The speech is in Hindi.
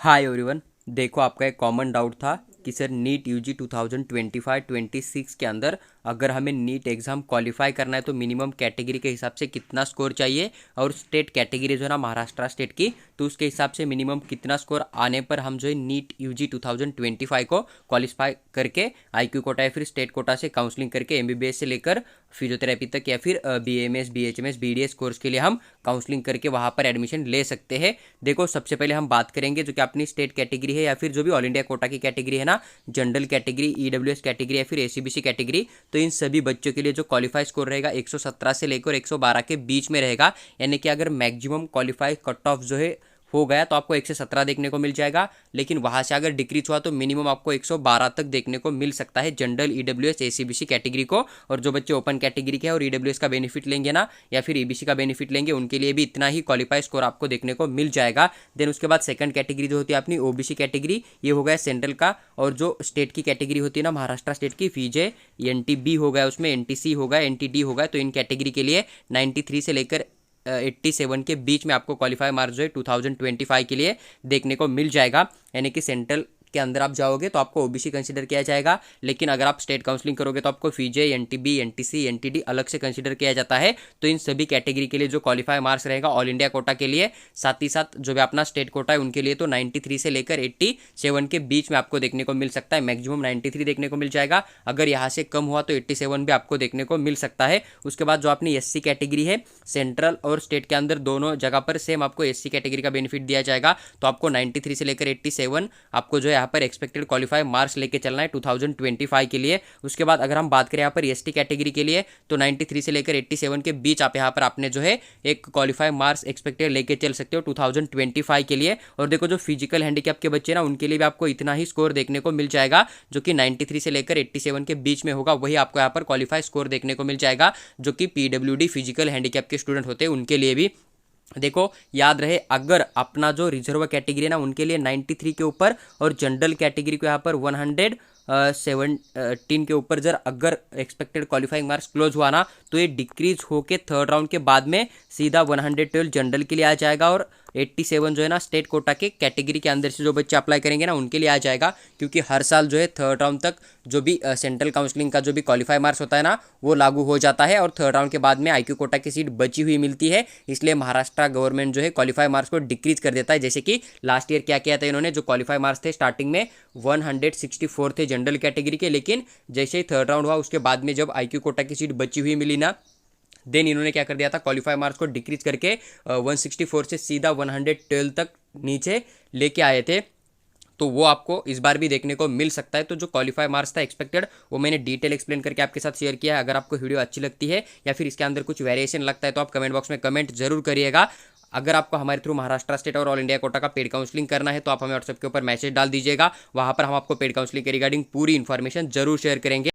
Hi everyone. देखो, आपका एक कॉमन डाउट था कि सर नीट यूजी 2025-26 के अंदर अगर हमें नीट एग्ज़ाम क्वालिफाई करना है तो मिनिमम कैटेगरी के हिसाब से कितना स्कोर चाहिए, और स्टेट कैटेगरी जो है ना महाराष्ट्र स्टेट की, तो उसके हिसाब से मिनिमम कितना स्कोर आने पर हम जो है नीट यूजी 2025 को क्वालिफाई करके आईक्यू कोटा या फिर स्टेट कोटा से काउंसलिंग करके एमबीबीएस से लेकर फिजियोथेरेपी तक या फिर बीएमएस बीएचएमएस बीडीएस कोर्स के लिए हम काउंसलिंग करके वहाँ पर एडमिशन ले सकते हैं। देखो, सबसे पहले हम बात करेंगे जो कि अपनी स्टेट कैटेगरी है या फिर जो भी ऑल इंडिया कोटा की कैटेगरी है ना, जनरल कैटेगरी, ईडब्ल्यूएस कैटेगरी या फिर एसीबीसी कैटेगरी। तो इन सभी बच्चों के लिए जो क्वालिफाई स्कोर रहेगा 117 से लेकर 112 के बीच में रहेगा। यानी कि अगर मैक्सिमम क्वालिफाई कट ऑफ जो है हो गया तो आपको 117 देखने को मिल जाएगा, लेकिन वहां से अगर डिक्रीज हुआ तो मिनिमम आपको 112 तक देखने को मिल सकता है जनरल, ईडब्ल्यूएस, एसीबीसी कैटेगरी को। और जो बच्चे ओपन कैटेगरी के हैं और ईडब्ल्यूएस का बेनिफिट लेंगे ना या फिर ईबीसी का बेनिफिट लेंगे, उनके लिए भी इतना ही क्वालिफाई स्कोर आपको देखने को मिल जाएगा। देन उसके बाद सेकंड कैटेगरी जो होती है अपनी ओबीसी कैटेगरी, ये हो गया सेंट्रल का। और जो स्टेट की कैटेगरी होती है ना महाराष्ट्र स्टेट की, फीजे एनटीबी हो गया, उसमें एनटीसी हो गया, एनटीडी हो गया। तो इन कैटेगरी के लिए 93 से लेकर 87 के बीच में आपको क्वालिफाई मार्क्स जो है 2025 के लिए देखने को मिल जाएगा। यानी कि सेंट्रल के अंदर आप जाओगे तो आपको ओबीसी कंसीडर किया जाएगा, लेकिन अगर आप स्टेट काउंसलिंग करोगे तो आपको फीजे, एनटीबी, एनटीसी, एनटीडी अलग से कंसीडर किया जाता है। तो इन सभी कैटेगरी के लिए जो क्वालिफाई मार्क्स रहेगा ऑल इंडिया कोटा के लिए, साथ ही साथ जो भी अपना स्टेट कोटा है उनके लिए, तो 93 से लेकर 87 के बीच में आपको देखने को मिल सकता है। मैक्सिमम 93 देखने को मिल जाएगा, अगर यहाँ से कम हुआ तो 87 भी आपको देखने को मिल सकता है। उसके बाद जो अपनी एससी कैटेगरी है, सेंट्रल और स्टेट के अंदर दोनों जगह पर सेम आपको एससी कैटेगरी का बेनिफिट दिया जाएगा। तो आपको 93 से लेकर 87 आपको जो है यहाँ पर एक्सपेक्टेड क्वालिफाई मार्क्स लेके चलना है 2025 के लिए। उसके बाद अगर हम बात करें यहाँ पर एसटी कैटेगरी के लिए, तो 93 से लेकर 87 के बीच आप यहाँ पर आपने जो है एक क्वालिफाई मार्क्स एक्सपेक्टेड लेके चल सकते हो 2025 के लिए। और देखो, जो फिजिकल हैंडीकैप के बच्चे ना, उनके लिए भी आपको इतना ही स्कोर देखने को मिल जाएगा, जो कि 93 से लेकर 87 के बीच में होगा, वही आपको यहाँ पर क्वालिफाई स्कोर देखने को मिल जाएगा। जो कि पीडब्ल्यूडी फिजिकल हैंडीकैप के स्टूडेंट होते हैं उनके लिए भी। देखो, याद रहे, अगर अपना जो रिजर्व कैटेगरी है ना उनके लिए 93 के ऊपर, और जनरल कैटेगरी को यहाँ पर 117 के ऊपर जर अगर एक्सपेक्टेड क्वालिफाइंग मार्क्स क्लोज हुआ ना, तो ये डिक्रीज होके थर्ड राउंड के बाद में सीधा 112 जनरल के लिए आ जाएगा, और 87 जो है ना स्टेट कोटा के कैटेगरी के अंदर से जो बच्चे अप्लाई करेंगे ना उनके लिए आ जाएगा। क्योंकि हर साल जो है थर्ड राउंड तक जो भी सेंट्रल काउंसलिंग का जो भी क्वालिफाई मार्क्स होता है ना वो लागू हो जाता है, और थर्ड राउंड के बाद में आईक्यू कोटा की सीट बची हुई मिलती है। इसलिए महाराष्ट्र गवर्नमेंट जो है क्वालिफाई मार्क्स को डिक्रीज कर देता है। जैसे कि लास्ट ईयर क्या किया था इन्होंने, जो क्वालिफाई मार्क्स थे स्टार्टिंग में 164 थे जनरल कैटेगरी के, लेकिन जैसे ही थर्ड राउंड हुआ उसके बाद में जब आईक्यू कोटा की सीट बची हुई मिली ना, देन इन्होंने क्या कर दिया था, क्वालिफाई मार्क्स को डिक्रीज करके 164 से सीधा 112 तक नीचे लेके आए थे। तो वो आपको इस बार भी देखने को मिल सकता है। तो जो क्वालिफाई मार्क्स था एक्सपेक्टेड, वो मैंने डिटेल एक्सप्लेन करके आपके साथ शेयर किया है। अगर आपको वीडियो अच्छी लगती है या फिर इसके अंदर कुछ वेरिएशन लगता है तो आप कमेंट बॉक्स में कमेंट जरूर करिएगा। अगर आपको हमारे थ्रू महाराष्ट्र स्टेट और ऑल इंडिया कोटा का पेड काउंसलिंग करना है तो आप हमें व्हाट्सएप के ऊपर मैसेज डाल दीजिएगा, वहाँ पर हम आपको पेड काउंसलिंग के रिगार्डिंग पूरी इन्फॉर्मेशन जरूर शेयर करेंगे।